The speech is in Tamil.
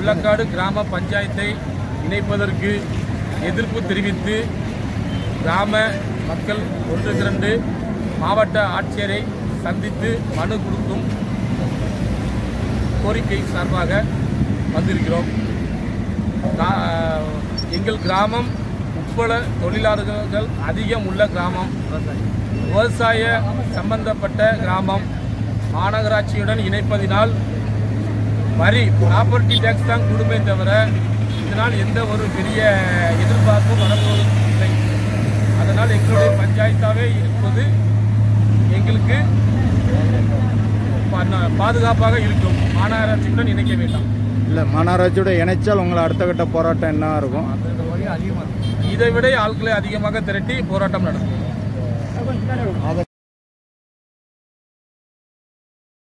முள்ளக்காடு கிராம பஞ்சாயத்தை இணைப்பதற்கு எதிர்ப்பு தெரிவித்து கிராம மக்கள் ஒன்று திரண்டு மாவட்ட ஆட்சியரை சந்தித்து மனு கொடுக்கும் கோரிக்கை சார்பாக வந்திருக்கிறோம். எங்கள் கிராமம் உட்பட தொழிலாளர்கள் அதிகம் உள்ள கிராமம், விவசாய சம்பந்தப்பட்ட கிராமம். மாநகராட்சியுடன் இணைப்பதினால் வரி ப்ராப்பர்ட்டி டேக்ஸ் தான் கூடுமே தவிர இதனால் எந்த ஒரு பெரிய எதிர்பார்ப்பும் வரப்போவதும் இல்லை. அதனால் எங்களுடைய பஞ்சாயத்தாகவே இருப்பது எங்களுக்கு பாதுகாப்பாக இருக்கும். மாநகராட்சியுடன் இணைக்க வேண்டாம். இல்லை, மாநகராட்சியோட இணைச்சால் உங்களை அடுத்த கட்ட போராட்டம் என்ன இருக்கும்? இதை விட ஆட்களை அதிகமாக திரட்டி போராட்டம் நடக்கும்.